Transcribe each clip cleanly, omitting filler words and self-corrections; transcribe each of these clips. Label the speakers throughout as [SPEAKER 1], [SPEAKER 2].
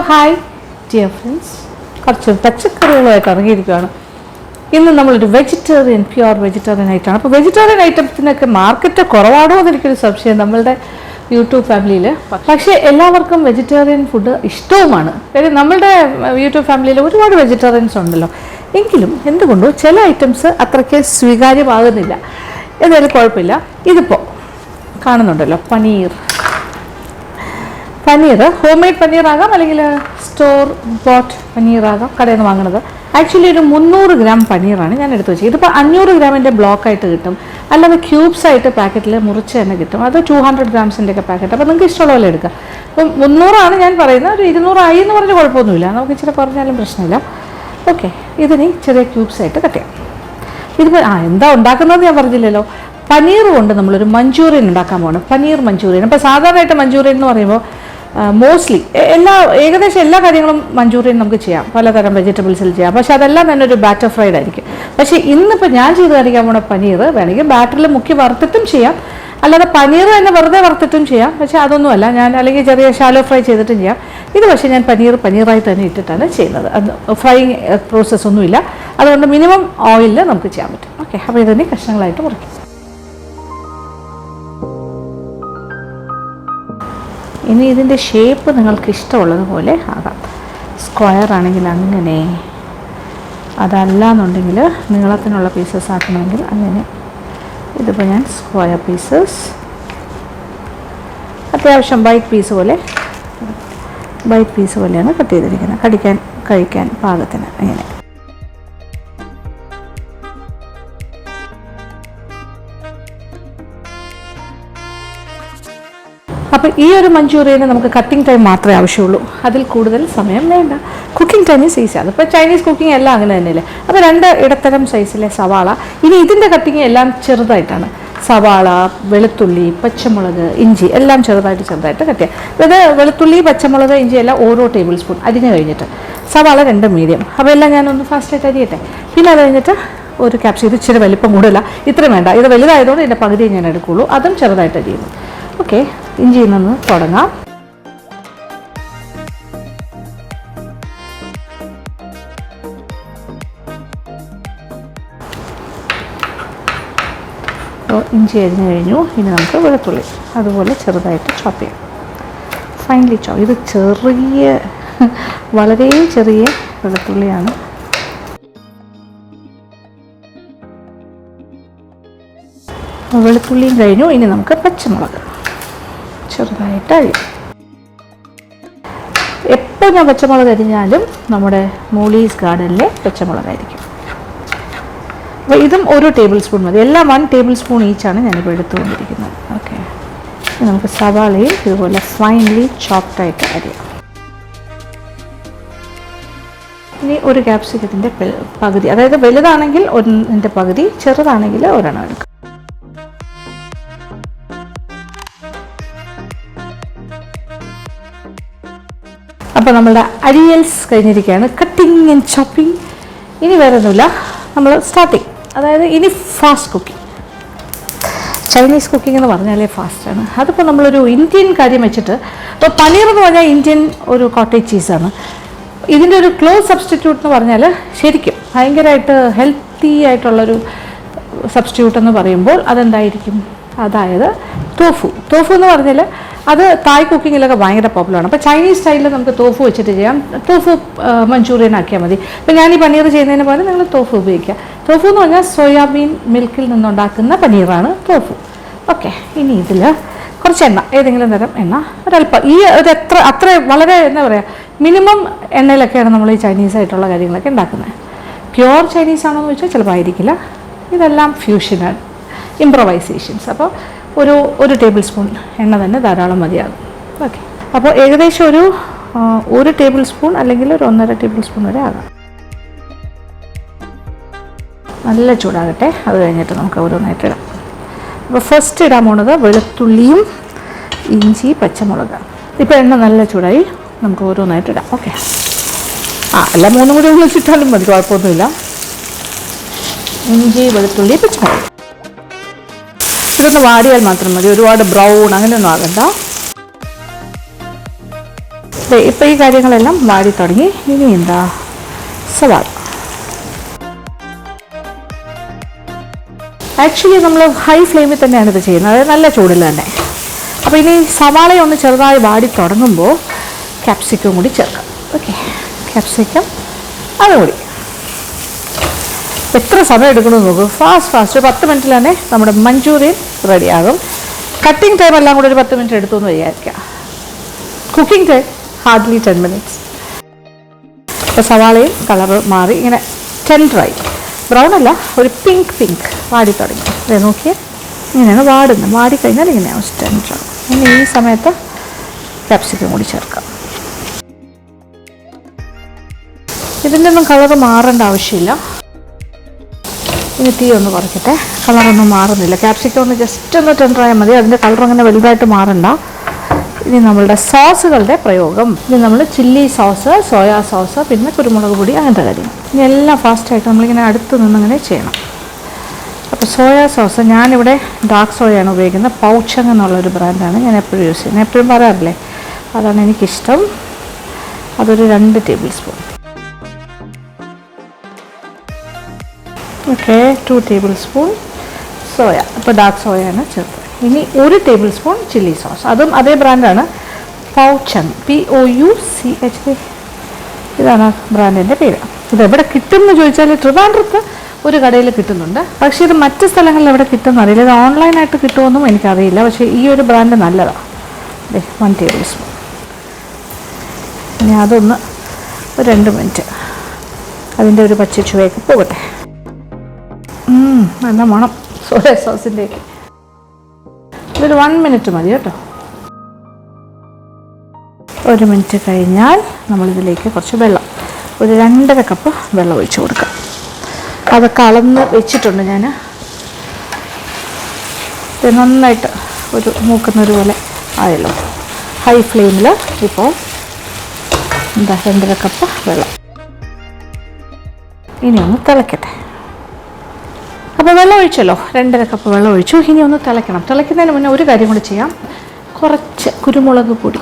[SPEAKER 1] Hi dear friends, കുറച്ച് പച്ചക്കറികളുമായിട്ട് ഇറങ്ങിയിരിക്കുകയാണ്. ഇന്ന് നമ്മളൊരു വെജിറ്റേറിയൻ, പ്യുവർ വെജിറ്റേറിയൻ ഐറ്റമാണ്. അപ്പോൾ വെജിറ്റേറിയൻ ഐറ്റത്തിനൊക്കെ മാർക്കറ്റ് കുറവാണോ എന്നെനിക്കൊരു സംശയം നമ്മളുടെ യൂട്യൂബ് ഫാമിലിയിൽ. പക്ഷേ എല്ലാവർക്കും വെജിറ്റേറിയൻ ഫുഡ് ഇഷ്ടവുമാണ്. കാര്യം നമ്മളുടെ യൂട്യൂബ് ഫാമിലിയിൽ ഒരുപാട് വെജിറ്റേറിയൻസ് ഉണ്ടല്ലോ. എങ്കിലും എന്തുകൊണ്ടോ ചില ഐറ്റംസ് അത്രയ്ക്ക് സ്വീകാര്യമാകുന്നില്ല. എന്തായാലും കുഴപ്പമില്ല. ഇതിപ്പോൾ കാണുന്നുണ്ടല്ലോ, പനീർ ഹോം മെയ്ഡ് പനീറാകാം, അല്ലെങ്കിൽ സ്റ്റോർ ബോട്ട് പനീറാകാം, കടയിൽ നിന്ന് വാങ്ങുന്നത്. ആക്ച്വലി ഒരു 300 ഗ്രാം പനീറാണ് ഞാൻ എടുത്ത് വെച്ചത്. ഇതിപ്പോൾ 500 ഗ്രാമിൻ്റെ ബ്ലോക്കായിട്ട് കിട്ടും, അല്ലാതെ ക്യൂബ്സ് ആയിട്ട് പാക്കറ്റിൽ മുറിച്ച് തന്നെ കിട്ടും. അത് 200 ഗ്രാംസിൻ്റെ ഒക്കെ പാക്കറ്റ്. അപ്പോൾ നിങ്ങൾക്ക് ഇഷ്ടമുള്ള പോലെ എടുക്കാം. അപ്പം 300 ഞാൻ പറയുന്നത്. ഒരു 200 ആയി എന്ന് പറഞ്ഞ് കുഴപ്പമൊന്നുമില്ല, നമുക്ക് ഇച്ചിരി കുറഞ്ഞാലും പ്രശ്നമില്ല. ഓക്കെ, ഇതിന് ചെറിയ ക്യൂബ്സ് ആയിട്ട് കട്ട് ചെയ്യാം. ഇതിപ്പോൾ എന്താ ഉണ്ടാക്കുന്നത് ഞാൻ പറഞ്ഞില്ലല്ലോ. പനീർ കൊണ്ട് നമ്മളൊരു മഞ്ചൂറിയൻ ഉണ്ടാക്കാൻ പോകണം. പനീർ മഞ്ചൂറിയൻ. അപ്പോൾ സാധാരണയായിട്ട് മഞ്ചൂറിയൻ എന്ന് പറയുമ്പോൾ മോസ്റ്റ്ലി ഏകദേശം എല്ലാ കാര്യങ്ങളും മഞ്ചൂറിയൻ നമുക്ക് ചെയ്യാം, പലതരം വെജിറ്റബിൾസിൽ ചെയ്യാം. പക്ഷെ അതെല്ലാം തന്നെ ഒരു ബാറ്റർ ഫ്രൈഡ് ആയിരിക്കും. പക്ഷേ ഇന്നിപ്പോൾ ഞാൻ ചെയ്ത് കാണിക്കാൻ പോണ പനീർ വേണമെങ്കിൽ ബാറ്ററിൽ മുക്കി വറുത്തിട്ടും ചെയ്യാം, അല്ലാതെ പനീർ തന്നെ വെറുതെ വറുത്തിട്ടും ചെയ്യാം. പക്ഷേ അതൊന്നുമല്ല ഞാൻ, അല്ലെങ്കിൽ ചെറിയ ഷാലോ ഫ്രൈ ചെയ്തിട്ടും ചെയ്യാം. ഇത് പക്ഷേ ഞാൻ പനീറായിട്ട് തന്നെ ഇട്ടിട്ടാണ് ചെയ്യുന്നത്. അത് ഫ്രൈയിങ് പ്രോസസ്സൊന്നുമില്ല, അതുകൊണ്ട് മിനിമം ഓയിലിൽ നമുക്ക് ചെയ്യാൻ പറ്റും. ഓക്കെ, അപ്പോൾ ഇതിനെ കഷ്ണങ്ങളായിട്ട് മുറിക്കും. ഇനി ഇതിൻ്റെ ഷേപ്പ് നിങ്ങൾക്ക് ഇഷ്ടമുള്ളതുപോലെ ആകാം. സ്ക്വയർ ആണെങ്കിൽ അങ്ങനെ, അതല്ല എന്നുണ്ടെങ്കിൽ നീളത്തിനുള്ള പീസസ് ആക്കണമെങ്കിൽ അങ്ങനെ. ഇതിപ്പോൾ ഞാൻ സ്ക്വയർ പീസസ്, അത്യാവശ്യം ബൈറ്റ് പീസ് പോലെയാണ് കട്ട് ചെയ്തിരിക്കുന്നത്. കഴിക്കാൻ പാകത്തിന് അങ്ങനെ. അപ്പോൾ ഈ ഒരു മഞ്ചൂറിയന് നമുക്ക് കട്ടിംഗ് ടൈം മാത്രമേ ആവശ്യമുള്ളൂ, അതിൽ കൂടുതൽ സമയം വേണ്ട. Cooking time is easy. അതിപ്പോൾ ചൈനീസ് കുക്കിംഗ് എല്ലാം അങ്ങനെ തന്നെയല്ലേ. അപ്പോൾ 2 ഇടത്തരം സൈസിലെ സവാള. ഇനി ഇതിൻ്റെ കട്ടിങ് എല്ലാം ചെറുതായിട്ടാണ്. സവാള, വെളുത്തുള്ളി, പച്ചമുളക്, ഇഞ്ചി എല്ലാം ചെറുതായിട്ട് കട്ട് ചെയ്യാം. ഇത് വെളുത്തുള്ളി, പച്ചമുളക്, ഇഞ്ചി എല്ലാം ഓരോ ടേബിൾ സ്പൂൺ അരിഞ്ഞ് കഴിഞ്ഞിട്ട്, സവാള 2 മീഡിയം. അപ്പോൾ എല്ലാം ഞാനൊന്ന് ഫാസ്റ്റായിട്ട് അരിയട്ടെ. പിന്നെ അത് കഴിഞ്ഞിട്ട് ഒരു ക്യാപ്സിക്കം. ഇത് ഇച്ചിരി വലിപ്പം കൂടുതല, ഇത്രയും വേണ്ട. ഇത് വലുതായതുകൊണ്ട് ഇതിൻ്റെ പകുതിയെ ഞാൻ എടുക്കുകയുള്ളൂ, അതും ചെറുതായിട്ട് അരിയുന്നു. ഓക്കെ, ഇഞ്ചിയിൽ നിന്ന് തുടങ്ങാം. അപ്പോൾ ഇഞ്ചി അരിഞ്ഞു കഴിഞ്ഞു. ഇനി നമുക്ക് വെളുത്തുള്ളി അതുപോലെ ചെറുതായിട്ട് ചോപ്പ് ചെയ്യാം. ഫൈനലി ചോപ്പ്. ഇത് വളരെ ചെറിയ വെളുത്തുള്ളിയാണ്. വെളുത്തുള്ളിയും കഴിഞ്ഞു. ഇനി നമുക്ക് പച്ചമുളക് ചെറുതായിട്ട് അരിയും. എപ്പോൾ ഞാൻ പച്ചമുളക് അരിഞ്ഞാലും നമ്മുടെ മൂളീസ് ഗാർഡനിലെ പച്ചമുളകായിരിക്കും. അപ്പോൾ ഇതും 1 ടേബിൾ സ്പൂൺ മതി. എല്ലാം 1 ടേബിൾ സ്പൂൺ ഈച്ചാണ് ഞാനിപ്പോൾ എടുത്തുകൊണ്ടിരിക്കുന്നത്. ഓക്കെ, നമുക്ക് സവാളയും ഇതുപോലെ ഫൈനലി ചോപ്ഡായിട്ട് അരിയാം. ഇനി ഒരു ക്യാപ്സിക്കത്തിൻ്റെ പകുതി, അതായത് വലുതാണെങ്കിൽ 1ൻ്റെ പകുതി, ചെറുതാണെങ്കിൽ 1 എടുക്കും. അപ്പോൾ നമ്മളുടെ അരിയൽസ് കഴിഞ്ഞിരിക്കുകയാണ്, കട്ടിങ് ആൻഡ് ചോപ്പിങ്. ഇനി വേറെ ഒന്നുമില്ല, നമ്മൾ സ്റ്റാർട്ടിങ്. അതായത് ഇനി ഫാസ്റ്റ് കുക്കിംഗ്. ചൈനീസ് കുക്കിംഗ് എന്ന് പറഞ്ഞാലേ ഫാസ്റ്റാണ്. അതിപ്പോൾ നമ്മളൊരു ഇന്ത്യൻ കാര്യം വെച്ചിട്ട്, ഇപ്പോൾ പനീർ എന്ന് പറഞ്ഞാൽ ഇന്ത്യൻ ഒരു കോട്ടേജ് ചീസാണ്. ഇതിൻ്റെ ഒരു ക്ലോസ് സബ്സ്റ്റിറ്റ്യൂട്ട് എന്ന് പറഞ്ഞാൽ ശരിക്കും ഭയങ്കരമായിട്ട് ഹെൽത്തി ആയിട്ടുള്ളൊരു സബ്സ്റ്റിറ്റ്യൂട്ട് എന്ന് പറയുമ്പോൾ അതെന്തായിരിക്കും? അതായത് തോഫു എന്ന് പറഞ്ഞാൽ അത് തായ് കുക്കിങ്ങിലൊക്കെ ഭയങ്കര പോപ്പുലറാണ്. അപ്പോൾ ചൈനീസ് സ്റ്റൈലിൽ നമുക്ക് തോഫു വെച്ചിട്ട് ചെയ്യാം. തോഫു മഞ്ചൂറിയൻ ആക്കിയാൽ മതി. ഇപ്പോൾ ഞാൻ ഈ പനീർ ചെയ്യുന്നതിന് പോലെ നിങ്ങൾ തോഫു ഉപയോഗിക്കുക. തോഫു എന്ന് പറഞ്ഞാൽ സോയാബീൻ മിൽക്കിൽ നിന്നുണ്ടാക്കുന്ന പനീറാണ് തോഫു. ഓക്കെ, ഇനി ഇതിൽ കുറച്ച് എണ്ണ, ഏതെങ്കിലും തരം എണ്ണ, ഒരല്പം. ഈ ഒരു അത്ര വളരെ എന്താ പറയുക, മിനിമം എണ്ണയിലൊക്കെയാണ് നമ്മൾ ഈ ചൈനീസ് ആയിട്ടുള്ള കാര്യങ്ങളൊക്കെ ഉണ്ടാക്കുന്നത്. പ്യുവർ ചൈനീസ് ആണോ എന്ന് വെച്ചാൽ ചിലപ്പോൾ ആയിരിക്കില്ല. ഇതെല്ലാം ഫ്യൂഷനാണ്, ഇംപ്രവൈസേഷൻസ്. അപ്പോൾ ഒരു ടേബിൾ സ്പൂൺ എണ്ണ തന്നെ ധാരാളം മതിയാകും. ഓക്കെ, അപ്പോൾ ഏകദേശം ഒരു ടേബിൾ സ്പൂൺ അല്ലെങ്കിൽ ഒരു 1.5 ടേബിൾ സ്പൂൺ വരെ ആകാം. നല്ല ചൂടാകട്ടെ, അത് കഴിഞ്ഞിട്ട് നമുക്ക് ഓരോന്നായിട്ട് ഇടാം. അപ്പോൾ ഫസ്റ്റ് ഇടാൻ പോണത് വെളുത്തുള്ളിയും ഇഞ്ചി, പച്ചമുളക്. ഇപ്പോൾ എണ്ണ നല്ല ചൂടായി, നമുക്ക് ഓരോന്നായിട്ട് ഇടാം. ഓക്കെ, എല്ലാം 3 കൂടി ഒന്നിച്ചിട്ടാലും മതി, കുഴപ്പമൊന്നുമില്ല. ഇഞ്ചി, വെളുത്തുള്ളി, പച്ചമുളക്. ഇതൊന്ന് വാടിയാൽ മാത്രം മതി, ഒരുപാട് ബ്രൗൺ അങ്ങനെയൊന്നും ആകണ്ട. ഇപ്പോൾ ഈ കാര്യങ്ങളെല്ലാം വാടി തുടങ്ങി. ഇനി എന്താ, സവാള. ആക്ച്വലി നമ്മൾ ഹൈ ഫ്ലെയിമിൽ തന്നെയാണ് ഇത് ചെയ്യുന്നത്, അതായത് നല്ല ചൂടിൽ തന്നെ. അപ്പോൾ ഇനി സവാളയൊന്ന് ചെറുതായി വാടി തുടങ്ങുമ്പോൾ ക്യാപ്സിക്കം കൂടി ചേർക്കാം. ഓക്കെ, ക്യാപ്സിക്കം അതുകൂടി. എത്ര സമയം എടുക്കണമെന്ന് നോക്കൂ, ഫാസ്റ്റ് 10 മിനിറ്റിൽ തന്നെ നമ്മുടെ മഞ്ചൂരിയൻ റെഡിയാകും. കട്ടിങ് ടൈം എല്ലാം കൂടെ ഒരു 10 മിനിറ്റ് എടുത്തു എന്ന് വിചാരിക്കുക. Cooking time hardly 10 minutes. ഇപ്പോൾ സവാളയും കളർ മാറി ഇങ്ങനെ ടെൻഡറായി, ബ്രൗൺ അല്ല, ഒരു പിങ്ക് വാടി തുടങ്ങി. അതെ, നോക്കിയേ, ഇങ്ങനെയാണ് വാടുന്നത്. വാടിക്കഴിഞ്ഞാൽ ഇങ്ങനെയാവും ടെൻഡറാവും. ഇനി ഈ സമയത്ത് ക്യാപ്സിക്കം കൂടി ചേർക്കാം. ഇതിൻ്റെ ഒന്നും കളർ മാറേണ്ട ആവശ്യമില്ല. ഇനി തീ ഒന്ന് കുറയ്ക്കട്ടെ. കളറൊന്നും മാറുന്നില്ല. ക്യാപ്സിക്കം ഒന്ന് ജസ്റ്റ് ഒന്ന് ടെൻഡറായാൽ മതി, അതിൻ്റെ കളർ അങ്ങനെ വലുതായിട്ട് മാറണ്ട. ഇനി നമ്മളുടെ സോസുകളുടെ പ്രയോഗം. ഇനി നമ്മൾ ചില്ലി സോസ്, സോയാ സോസ്, പിന്നെ കുരുമുളക് പൊടി, അങ്ങനത്തെ കാര്യം. ഇനി എല്ലാം ഫാസ്റ്റായിട്ട് നമ്മളിങ്ങനെ അടുത്ത് നിന്നിങ്ങനെ ചെയ്യണം. അപ്പോൾ സോയാ സോസ് ഞാനിവിടെ ഡാർക്ക് സോയാണ് ഉപയോഗിക്കുന്നത്. പൗച്ചങ് എന്നുള്ളൊരു ബ്രാൻഡാണ് ഞാൻ എപ്പോഴും യൂസ് ചെയ്യുന്നത്. എപ്പോഴും പറയാറില്ലേ, അതാണ് എനിക്കിഷ്ടം. അതൊരു 2 table spoon. Okay, 2 table spoon soya, ഇപ്പോൾ ഡാർക്ക് സോയാണ് ചേർത്തത്. ഇനി 1 ടേബിൾ സ്പൂൺ ചില്ലി സോസ്, അതും അതേ ബ്രാൻഡാണ്, പൗച്ചങ്, POUCH. ഇതാണ് ബ്രാൻഡിൻ്റെ പേര്. ഇത് എവിടെ കിട്ടും എന്ന് ചോദിച്ചാൽ ട്രിവാൻഡ്രത്ത് ഒരു കടയിൽ കിട്ടുന്നുണ്ട്, പക്ഷേ ഇത് മറ്റ് സ്ഥലങ്ങളിൽ എവിടെ കിട്ടുമെന്ന് അറിയില്ല. ഇത് ഓൺലൈനായിട്ട് കിട്ടുമെന്നും എനിക്കറിയില്ല, പക്ഷേ ഈ ഒരു ബ്രാൻഡ് നല്ലതാണ്. 1 ടേബിൾ സ്പൂൺ. ഇനി അതൊന്ന് ഒരു 2 മിനിറ്റ് അതിൻ്റെ ഒരു പച്ച ചുവയൊക്കെ പോകട്ടെ. നല്ല മണം സോയ സോസിൻ്റെയൊക്കെ. ഇതൊരു 1 മിനിറ്റ് മതി കേട്ടോ. 1 മിനിറ്റ് കഴിഞ്ഞാൽ നമ്മളിതിലേക്ക് കുറച്ച് വെള്ളം, ഒരു 2.5 കപ്പ് വെള്ളം ഒഴിച്ച് കൊടുക്കാം. അതൊക്കെ അളന്ന് വെച്ചിട്ടുണ്ട് ഞാൻ. ഇത് നന്നായിട്ട് ഒരു മൂക്കുന്നൊരു പോലെ ആയല്ലോ. ഹൈ ഫ്ലെയിമിൽ ഇപ്പോൾ എന്താ 2.5 കപ്പ് വെള്ളം. ഇനി ഒന്ന് തിളക്കട്ടെ. അപ്പോൾ വെള്ളം ഒഴിച്ചല്ലോ, 2.5 കപ്പ് വെള്ളം ഒഴിച്ചു. ഇനി ഒന്ന് തിളയ്ക്കണം. തിളയ്ക്കുന്നതിന് മുന്നേ ഒരു കാര്യം കൂടി ചെയ്യാം. കുറച്ച് കുരുമുളക് പൊടി,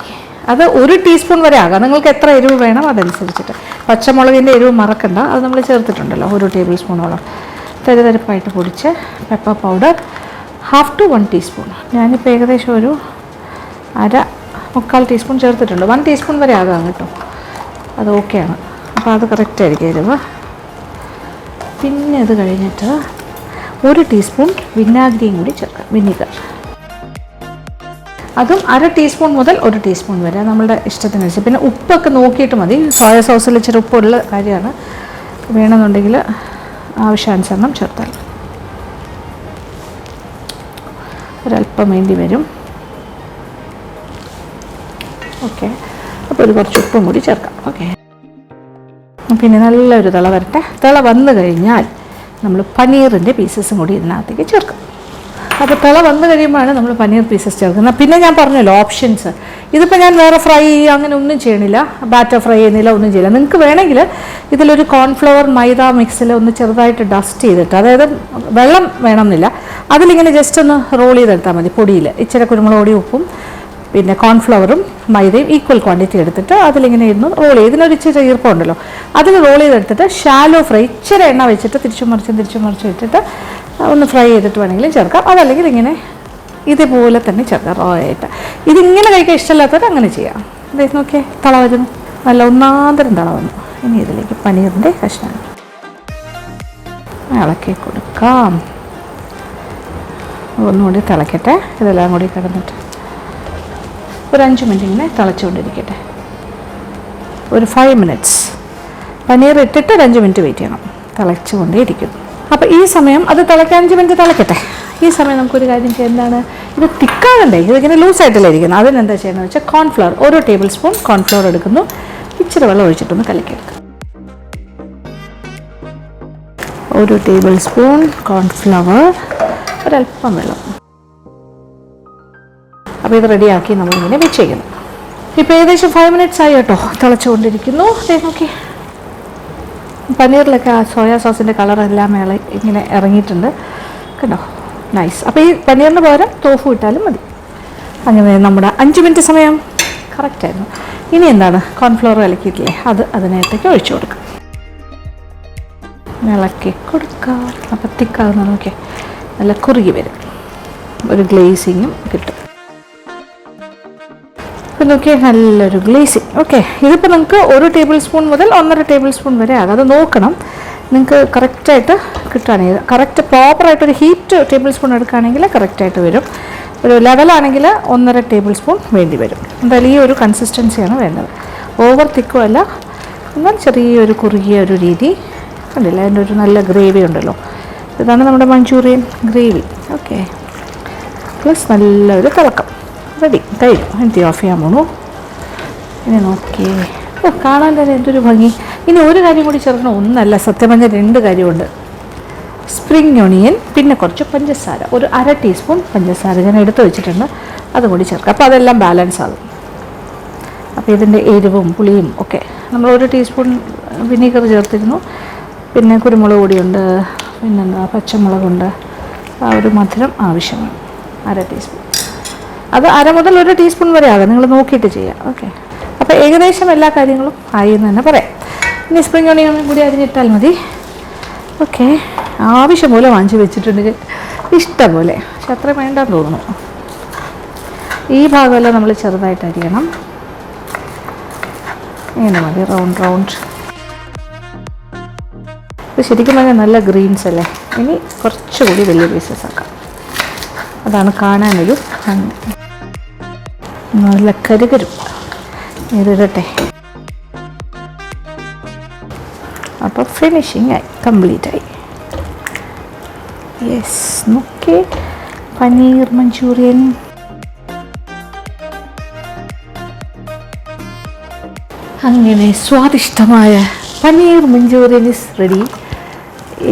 [SPEAKER 1] അത് 1 ടീസ്പൂൺ വരെ ആകാം, നിങ്ങൾക്ക് എത്ര എരിവ് വേണം അതനുസരിച്ചിട്ട്. പച്ചമുളകിൻ്റെ എരിവ് മറക്കണ്ട, അത് നമ്മൾ ചേർത്തിട്ടുണ്ടല്ലോ 1 ടേബിൾ സ്പൂണോളം. തരിതരിപ്പായിട്ട് പൊടിച്ച് പെപ്പർ പൗഡർ 1/2 to 1 ടീസ്പൂൺ. ഞാനിപ്പോൾ ഏകദേശം ഒരു 1/4 ടീസ്പൂൺ ചേർത്തിട്ടുണ്ട്. 1 ടീസ്പൂൺ വരെ ആകാം കേട്ടോ, അത് ഓക്കെയാണ്. അപ്പോൾ അത് കറക്റ്റായിരിക്കും എരിവ്. പിന്നെ ഇത് കഴിഞ്ഞിട്ട് 1 ടീസ്പൂൺ വിനാഗിരിയും കൂടി ചേർക്കാം, വിനിഗർ. അതും 1/2 ടീസ്പൂൺ മുതൽ 1 ടീസ്പൂൺ വരെ നമ്മളുടെ ഇഷ്ടത്തിനനുസരിച്ച്. പിന്നെ ഉപ്പൊക്കെ നോക്കിയിട്ട് മതി. സോയ സോസിൽ ഇച്ചിരി ഉപ്പുള്ള കാര്യമാണ്, വേണമെന്നുണ്ടെങ്കിൽ ആവശ്യാനുസരണം ചേർത്താൽ. ഒരല്പം വേണ്ടി വരും. ഓക്കെ, അപ്പോൾ ഒരു കുറച്ച് ഉപ്പും കൂടി ചേർക്കാം. ഓക്കെ, പിന്നെ നല്ലൊരു തിള വരട്ടെ. തിള വന്നു കഴിഞ്ഞാൽ നമ്മൾ പനീറിൻ്റെ പീസസും കൂടി ഇതിനകത്തേക്ക് ചേർക്കും. അപ്പോൾ തിള വന്നു കഴിയുമ്പോഴാണ് നമ്മൾ പനീർ പീസസ് ചേർക്കുന്നത്. പിന്നെ ഞാൻ പറഞ്ഞല്ലോ ഓപ്ഷൻസ്. ഇതിപ്പോൾ ഞാൻ വേറെ ഫ്രൈ ചെയ്യുക അങ്ങനെ ഒന്നും ചെയ്യണില്ല, ബാറ്റർ ഫ്രൈ ചെയ്യുന്നില്ല, ഒന്നും ചെയ്യില്ല. നിങ്ങൾക്ക് വേണമെങ്കിൽ ഇതിലൊരു കോൺഫ്ലവർ മൈദ മിക്സിൽ ഒന്ന് ചെറുതായിട്ട് ഡസ്റ്റ് ചെയ്തിട്ട്, അതായത് വെള്ളം വേണമെന്നില്ല, അതിലിങ്ങനെ ജസ്റ്റ് ഒന്ന് റോൾ ചെയ്തെടുത്താൽ മതി. പൊടിയിൽ ഇച്ചിരി കുരുമുളക് പൊടി, ഉപ്പും പിന്നെ കോൺഫ്ലവറും മൈദയും ഈക്വൽ ക്വാണ്ടിറ്റി എടുത്തിട്ട് അതിലിങ്ങനെ ഇരുന്ന് റോൾ ചെയ്ത്, ഇതിനൊരു ഇച്ചിരി ഈർപ്പമുണ്ടല്ലോ, അതിൽ റോൾ ചെയ്തെടുത്തിട്ട് ഷാലോ ഫ്രൈ, ഇച്ചിരി എണ്ണ വെച്ചിട്ട് തിരിച്ചും മറിച്ചും ഇട്ടിട്ട് ഒന്ന് ഫ്രൈ ചെയ്തിട്ട് വേണമെങ്കിലും ചേർക്കാം. അതല്ലെങ്കിൽ ഇങ്ങനെ ഇതേപോലെ തന്നെ ചേർക്കാം റോ ആയിട്ട്. ഇതിങ്ങനെ കഴിക്കാൻ ഇഷ്ടമില്ലാത്തവർ അങ്ങനെ ചെയ്യാം. ഇത് നോക്കിയേ, തള വരുന്നു, നല്ല ഒന്നാന്തരം തള വന്നു. ഇനി ഇതിലേക്ക് പനീറിൻ്റെ കഷ്ണം ഇളക്കി കൊടുക്കാം. ഒന്നുകൂടി തിളക്കട്ടെ, ഇതെല്ലാം കൂടി കിടന്നിട്ട് ഒരു 5 മിനിറ്റ് ഇങ്ങനെ തിളച്ചുകൊണ്ടിരിക്കട്ടെ. ഒരു 5 മിനിറ്റ്സ് പനീർ ഇട്ടിട്ട് ഒരു 5 മിനിറ്റ് വെയിറ്റ് ചെയ്യണം. തിളച്ചുകൊണ്ടേ ഇരിക്കുന്നു. അപ്പോൾ ഈ സമയം അത് തിളയ്ക്കാൻ 5 മിനിറ്റ് തിളക്കട്ടെ. ഈ സമയം നമുക്കൊരു കാര്യം ചെയ്യാം. എന്താണ്, ഇത് തിക്കാകണ്ടേ, ഇതിങ്ങനെ ലൂസായിട്ടല്ലേ ഇരിക്കുന്നത്. അതിനെന്താ ചെയ്യണമെന്ന് വെച്ചാൽ കോൺഫ്ലവർ 1 ടേബിൾ സ്പൂൺ കോൺഫ്ലവർ എടുക്കുന്നു, ഇച്ചിരി വെള്ളം ഒഴിച്ചിട്ടൊന്ന് കലക്കിയെടുക്കുക. 1 ടേബിൾ സ്പൂൺ കോൺഫ്ലവർ, ഒരല്പം വെള്ളം. അപ്പോൾ ഇത് റെഡിയാക്കി നമ്മളിങ്ങനെ വെച്ചേക്കുന്നു. ഇപ്പോൾ ഏകദേശം 5 മിനിറ്റ്സ് ആയി കേട്ടോ, തിളച്ചുകൊണ്ടിരിക്കുന്നു. നോക്കി, പനീറിലൊക്കെ ആ സോയാ സോസിൻ്റെ കളറെല്ലാം മേലെ ഇങ്ങനെ ഇറങ്ങിയിട്ടുണ്ട് കേട്ടോ, നൈസ്. അപ്പോൾ ഈ പനീറിന് പകരം തോഫു ഇട്ടാലും മതി. അങ്ങനെ നമ്മുടെ 5 മിനിറ്റ് സമയം കറക്റ്റായിരുന്നു. ഇനി എന്താണ്, കോൺഫ്ലോർ കലക്കിയിട്ടില്ലേ, അത് അതിനകത്തേക്ക് ഒഴിച്ചു കൊടുക്കാം. ഇളക്കി കൊടുക്കാം. അപ്പം തിക്കാവുന്ന നോക്കിയാൽ നല്ല കുറുകി വരും, ഒരു ഗ്ലേസിങ്ങും കിട്ടും. ഇപ്പം നോക്കിയാൽ നല്ലൊരു ഗ്ലേസിങ്. ഓക്കെ, ഇതിപ്പോൾ നിങ്ങൾക്ക് 1 ടേബിൾ സ്പൂൺ മുതൽ 1.5 ടേബിൾ സ്പൂൺ വരെ ആകും. അത് നോക്കണം നിങ്ങൾക്ക് കറക്റ്റായിട്ട് കിട്ടുകയാണെങ്കിൽ. കറക്റ്റ് പ്രോപ്പറായിട്ടൊരു ഹീറ്റ് ടേബിൾ സ്പൂൺ എടുക്കുകയാണെങ്കിൽ കറക്റ്റായിട്ട് വരും. ഒരു ലെവലാണെങ്കിൽ 1.5 ടേബിൾ സ്പൂൺ വേണ്ടി വരും. എന്തായാലും ഈ ഒരു കൺസിസ്റ്റൻസിയാണ് വേണ്ടത്. ഓവർ തിക്കും അല്ല, എന്നാൽ ചെറിയൊരു കുറുകിയ ഒരു രീതി കണ്ടില്ല. അതിൻ്റെ ഒരു നല്ല ഗ്രേവി ഉണ്ടല്ലോ, ഇതാണ് നമ്മുടെ മഞ്ചൂറിയൻ ഗ്രേവി. ഓക്കെ, പ്ലസ് നല്ലൊരു തിളക്കം. റെഡി, കഴിഞ്ഞു. എനിക്ക് ഓഫ് ചെയ്യാൻ പോണു. ഇനി നോക്കിയേ, ഓ കാണാൻ തന്നെ എന്തൊരു ഭംഗി. ഇനി ഒരു കാര്യം കൂടി ചേർക്കണം, ഒന്നല്ല സത്യം പറഞ്ഞാൽ 2 കാര്യമുണ്ട്. സ്പ്രിംഗ് ഒണിയൻ, പിന്നെ കുറച്ച് പഞ്ചസാര, ഒരു 1/2 ടീസ്പൂൺ പഞ്ചസാര ഞാൻ എടുത്ത് വെച്ചിട്ടുണ്ട്, അതുകൂടി ചേർക്കാം. അപ്പോൾ അതെല്ലാം ബാലൻസ് ആകും. അപ്പോൾ ഇതിൻ്റെ എരിവും പുളിയും ഒക്കെ. നമ്മൾ 1 ടീസ്പൂൺ വിനീഗർ ചേർത്തിരുന്നു, പിന്നെ കുരുമുളക് പൊടിയുണ്ട്, പിന്നെന്താ പച്ചമുളകുണ്ട്. ആ ഒരു മധുരം ആവശ്യമാണ്. 1/2 ടീസ്പൂൺ, അത് 1/2 മുതൽ 1 ടീസ്പൂൺ വരെ ആകാം, നിങ്ങൾ നോക്കിയിട്ട് ചെയ്യാം. ഓക്കെ, അപ്പോൾ ഏകദേശം എല്ലാ കാര്യങ്ങളും ആയി എന്ന് തന്നെ പറയാം. ഇനി സ്പ്രിംഗ് ഓണിയൻ കൂടി അരിഞ്ഞിട്ടാൽ മതി. ഓക്കെ, ആവശ്യം പോലെ വാങ്ങിച്ച് വെച്ചിട്ടുണ്ട്, ഇഷ്ടം പോലെ, പക്ഷെ അത്ര വേണ്ടെന്ന് തോന്നുന്നു. ഈ ഭാഗമെല്ലാം നമ്മൾ ചെറുതായിട്ട് അരിയണം. ഇങ്ങനെ മതി, റൗണ്ട് റൗണ്ട്. ഇത് ശരിക്കും പറഞ്ഞാൽ നല്ല ഗ്രീൻസ് അല്ലേ. ഇനി കുറച്ചുകൂടി വലിയ പീസസ് ആക്കാം, അതാണ് കാണാനൊരു ഭംഗി. നല്ല കരുകരും. ഇതിടട്ടെ. അപ്പോൾ ഫിനിഷിങ് ആയി, കംപ്ലീറ്റ് ആയി. യെസ്, നോക്കേ, പനീർ മഞ്ചൂരിയൻ. അങ്ങനെ സ്വാദിഷ്ടമായ പനീർ മഞ്ചൂരിയൻ ഇസ് റെഡി.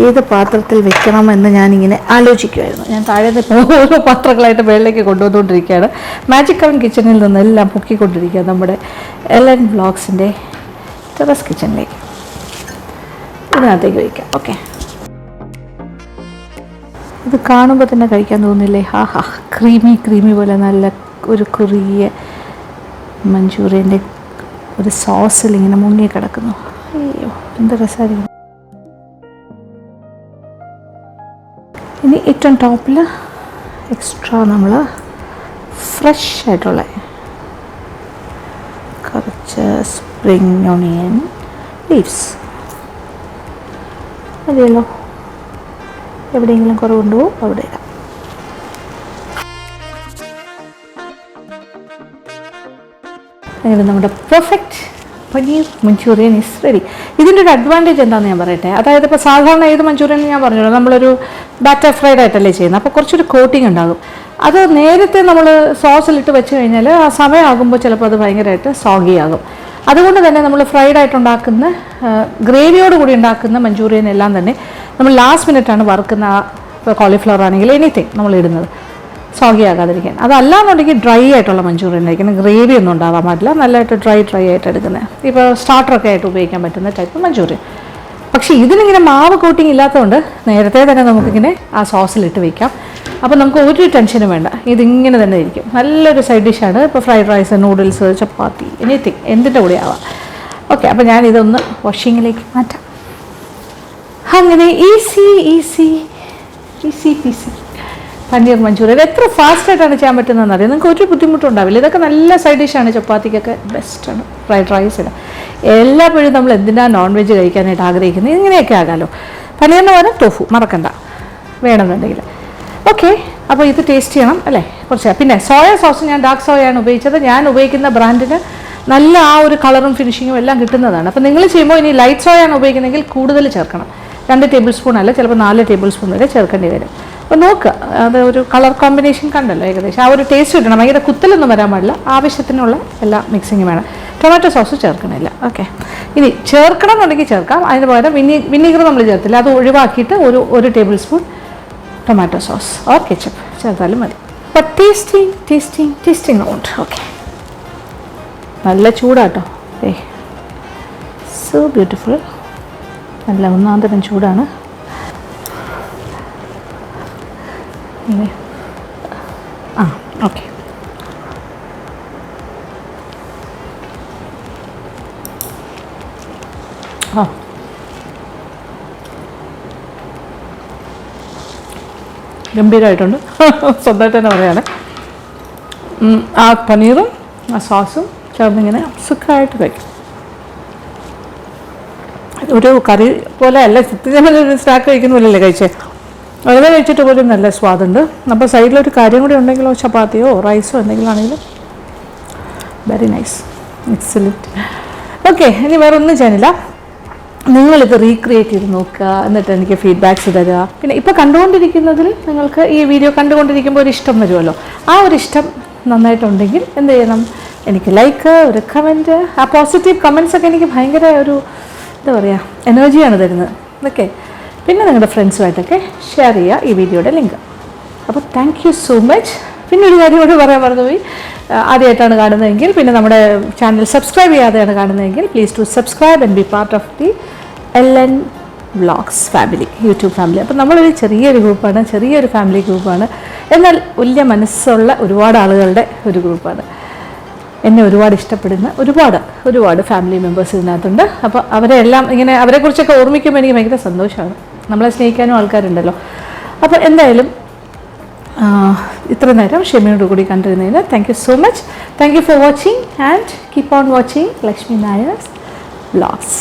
[SPEAKER 1] ഏത് പാത്രത്തിൽ വെക്കണമെന്ന് ഞാനിങ്ങനെ ആലോചിക്കുമായിരുന്നു. ഞാൻ താഴെ നിന്ന് ഓരോ പാത്രങ്ങളായിട്ട് മേളിലേക്ക് കൊണ്ടുവന്നുകൊണ്ടിരിക്കുകയാണ്. മാജിക് കവൻ കിച്ചണിൽ നിന്നെല്ലാം പൊക്കിക്കൊണ്ടിരിക്കുക നമ്മുടെ LN വ്ളോഗ്സിൻ്റെ ടെറസ് കിച്ചണിലേക്ക്. ഇതിനകത്തേക്ക് വയ്ക്കാം. ഓക്കെ, ഇത് കാണുമ്പോൾ തന്നെ കഴിക്കാൻ തോന്നില്ലേ? ഹാ, ക്രീമി പോലെ നല്ല ഒരു കുറുകിയ മഞ്ചൂറിയൻ്റെ ഒരു സോസിൽ ഇങ്ങനെ മുങ്ങി കിടക്കുന്നു. അയ്യോ, എന്ത് രസമായിരിക്കും. ഇനി ഏറ്റവും ടോപ്പിൽ എക്സ്ട്രാ നമ്മൾ ഫ്രഷ് ആയിട്ടുള്ള കുറച്ച് സ്പ്രിംഗ് ഓണിയൻ ലീവ്സ് മതിയല്ലോ. എവിടെയെങ്കിലും കുറവുണ്ടോ അവിടെ ഇടാം. അങ്ങനെ നമ്മുടെ perfect paneer Manchurian is ready. ഇതിൻ്റെ ഒരു അഡ്വാൻറ്റേജ് എന്താണെന്ന് ഞാൻ പറയട്ടെ. അതായത് ഇപ്പോൾ സാധാരണ ഏത് മഞ്ചൂറിയൻ ഞാൻ പറഞ്ഞല്ലോ, നമ്മളൊരു ബാറ്റർ ഫ്രൈഡ് ആയിട്ടല്ലേ ചെയ്യുന്നത്, അപ്പോൾ കുറച്ചൊരു കോട്ടിങ് ഉണ്ടാകും. അത് നേരത്തെ നമ്മൾ സോസിലിട്ട് വെച്ച് കഴിഞ്ഞാൽ ആ സമയമാകുമ്പോൾ ചിലപ്പോൾ അത് ഭയങ്കരമായിട്ട് സോഗി ആകും. അതുകൊണ്ട് തന്നെ നമ്മൾ ഫ്രൈഡ് ആയിട്ടുണ്ടാക്കുന്ന ഗ്രേവിയോട് കൂടി ഉണ്ടാക്കുന്ന മഞ്ചൂറിയൻ എല്ലാം തന്നെ നമ്മൾ ലാസ്റ്റ് മിനിറ്റാണ് വറുക്കുന്ന. ഇപ്പോൾ കോളിഫ്ലവർ ആണെങ്കിൽ എനിത്തിങ് നമ്മൾ ഇടുന്നത് സോഗി ആകാതിരിക്കാൻ. അതല്ലാന്നുണ്ടെങ്കിൽ ഡ്രൈ ആയിട്ടുള്ള മഞ്ചൂറിയൻ ആയിരിക്കണം, ഗ്രേവി ഒന്നും ഉണ്ടാകാൻ പാടില്ല. നല്ലതായിട്ട് ഡ്രൈ ആയിട്ട് എടുക്കുന്നത്, ഇപ്പോൾ സ്റ്റാർട്ടറൊക്കെ ആയിട്ട് ഉപയോഗിക്കാൻ പറ്റുന്ന ടൈപ്പ് മഞ്ചൂറിയൻ. പക്ഷേ ഇതിനിങ്ങനെ മാവ് കോട്ടിങ് ഇല്ലാത്തതുകൊണ്ട് നേരത്തെ തന്നെ നമുക്കിങ്ങനെ ആ സോസിലിട്ട് വയ്ക്കാം. അപ്പോൾ നമുക്ക് ഒരു ടെൻഷനും വേണ്ട, ഇതിങ്ങനെ തന്നെ ഇരിക്കും. നല്ലൊരു സൈഡ് ഡിഷാണ്. ഇപ്പോൾ ഫ്രൈഡ് റൈസ്, നൂഡിൽസ്, ചപ്പാത്തി, എനിത്തിങ് എന്തിൻ്റെ കൂടെ ആവാം. ഓക്കെ, അപ്പോൾ ഞാനിതൊന്ന് വാഷിങ്ങിലേക്ക് മാറ്റാം. അങ്ങനെ ഈസി പീസി പനീർ മഞ്ചൂരിയൻ എത്ര ഫാസ്റ്റായിട്ടാണ് ചെയ്യാൻ പറ്റുന്നതെന്ന് അറിയാം. നിങ്ങൾക്ക് ഒരു ബുദ്ധിമുട്ടുണ്ടാവില്ല. ഇതൊക്കെ നല്ല സൈഡ് ഡിഷാണ്, ചപ്പാത്തിക്കൊക്കെ ബെസ്റ്റാണ്. ഫ്രൈഡ് റൈസിന് എല്ലാപ്പോഴും നമ്മൾ എന്തിനാണ് നോൺ വെജ് കഴിക്കാനായിട്ട് ആഗ്രഹിക്കുന്നത്, ഇങ്ങനെയൊക്കെ ആകാമല്ലോ. പനീറിന് പകരം ടോഫു മറക്കണ്ട വേണമെന്നുണ്ടെങ്കിൽ. ഓക്കെ, അപ്പോൾ ഇത് ടേസ്റ്റ് ചെയ്യണം അല്ലേ കുറച്ച്. പിന്നെ സോയ സോസ് ഞാൻ ഡാർക്ക് സോയാണ് ഉപയോഗിച്ചത്. ഞാൻ ഉപയോഗിക്കുന്ന ബ്രാൻഡിന് നല്ല ആ ഒരു കളറും ഫിനിഷിങ്ങും എല്ലാം കിട്ടുന്നതാണ്. അപ്പോൾ നിങ്ങൾ ചെയ്യുമ്പോൾ ഇനി ലൈറ്റ് സോയാണ് ഉപയോഗിക്കുന്നതെങ്കിൽ കൂടുതൽ ചേർക്കണം. 2 ടേബിൾ സ്പൂൺ അല്ല, ചിലപ്പോൾ 4 ടേബിൾ സ്പൂൺ വരെ ചേർക്കേണ്ടി വരും. അപ്പോൾ നോക്കുക, അത് ഒരു കളർ കോമ്പിനേഷൻ കണ്ടല്ലോ, ഏകദേശം ആ ഒരു ടേസ്റ്റ് കിട്ടണം. ഭയങ്കര കുത്തലൊന്നും വരാൻ പാടില്ല, ആവശ്യത്തിനുള്ള എല്ലാ മിക്സിങ്ങും വേണം. Tomato sauce ചേർക്കണില്ല. ഓക്കെ, ഇനി ചേർക്കണം എന്നുണ്ടെങ്കിൽ ചേർക്കാം. അതിന് പകരം വിനീഗർ നമ്മൾ ചേർത്തില്ല, അത് ഒഴിവാക്കിയിട്ട് ഒരു tablespoon tomato sauce or ketchup ചേർത്താലും മതി. അപ്പോൾ ടേസ്റ്റിംഗ് ഉണ്ട്. ഓക്കെ, നല്ല ചൂടാട്ടോ. സോ ബ്യൂട്ടിഫുൾ, നല്ല ഒന്നാം തരം ചൂടാണ്. ഓക്കെ, ആ ഗംഭീരമായിട്ടുണ്ട്. സ്വന്തമായിട്ട് തന്നെ പറയാണ്. ആ പനീറും ആ സോസും ചേർന്നിങ്ങനെ സുഖമായിട്ട് കഴിക്കും. ഒരു കറി പോലെ അല്ല, ഒരു സ്നാക്ക് കഴിക്കുന്ന പോലെയല്ലേ കഴിച്ചേ. വളരെ കഴിച്ചിട്ട് പോലും നല്ല സ്വാദുണ്ട്. അപ്പോൾ സൈഡിലൊരു കാര്യം കൂടി ഉണ്ടെങ്കിലോ, ചപ്പാത്തിയോ റൈസോ എന്തെങ്കിലും ആണെങ്കിലും വെരി നൈസ്, എക്സലൻറ്റ്. ഓക്കെ, ഇനി വേറെ ഒന്നും ചെയ്യാനില്ല. നിങ്ങളിത് റീക്രിയേറ്റ് ചെയ്ത് നോക്കുക, എന്നിട്ട് എനിക്ക് ഫീഡ്ബാക്ക്സ് തരിക. പിന്നെ ഇപ്പോൾ കണ്ടുകൊണ്ടിരിക്കുന്നതിൽ നിങ്ങൾക്ക് ഈ വീഡിയോ കണ്ടുകൊണ്ടിരിക്കുമ്പോൾ ഒരു ഇഷ്ടം വരുമല്ലോ. ആ ഒരു ഇഷ്ടം നന്നായിട്ടുണ്ടെങ്കിൽ എന്ത് ചെയ്യണം? എനിക്ക് ലൈക്ക്, ഒരു കമൻറ്റ്. ആ പോസിറ്റീവ് കമൻറ്റ്സൊക്കെ എനിക്ക് ഭയങ്കര ഒരു എന്താ പറയുക, എനർജിയാണ് തരുന്നത്. ഓക്കെ, പിന്നെ നിങ്ങളുടെ ഫ്രണ്ട്സുമായിട്ടൊക്കെ ഷെയർ ചെയ്യുക ഈ വീഡിയോയുടെ ലിങ്ക്. അപ്പോൾ താങ്ക് യു സോ മച്ച്. പിന്നെ ഒരു കാര്യം കൂടി പറയാൻ മറന്നുപോയി. ആദ്യമായിട്ടാണ് കാണുന്നതെങ്കിൽ, പിന്നെ നമ്മുടെ ചാനൽ സബ്സ്ക്രൈബ് ചെയ്യാതെയാണ് കാണുന്നതെങ്കിൽ, please to subscribe and be part of the LN vlogs family, YouTube family. അപ്പോൾ നമ്മളൊരു ചെറിയൊരു ഗ്രൂപ്പാണ്, ചെറിയൊരു ഫാമിലി ഗ്രൂപ്പാണ്. എന്നാൽ വലിയ മനസ്സുള്ള ഒരുപാട് ആളുകളുടെ ഒരു ഗ്രൂപ്പാണ്. എന്നെ ഒരുപാട് ഇഷ്ടപ്പെടുന്ന ഒരുപാട് ഫാമിലി മെമ്പേഴ്സ് ഇതിനകത്തുണ്ട്. അപ്പോൾ അവരെല്ലാം ഇങ്ങനെ അവരെക്കുറിച്ചൊക്കെ ഓർമ്മിക്കുമ്പോൾ എനിക്ക് ഭയങ്കര സന്തോഷമാണ്. നമ്മളെ സ്നേഹിക്കാനും ആൾക്കാരുണ്ടല്ലോ. അപ്പോൾ എന്തായാലും ഇത്ര നേരം ക്ഷമയോട് കൂടി കണ്ടിരുന്നതിന് thank you so much. Thank you for watching and keep on watching Lakshmi Nair vlogs.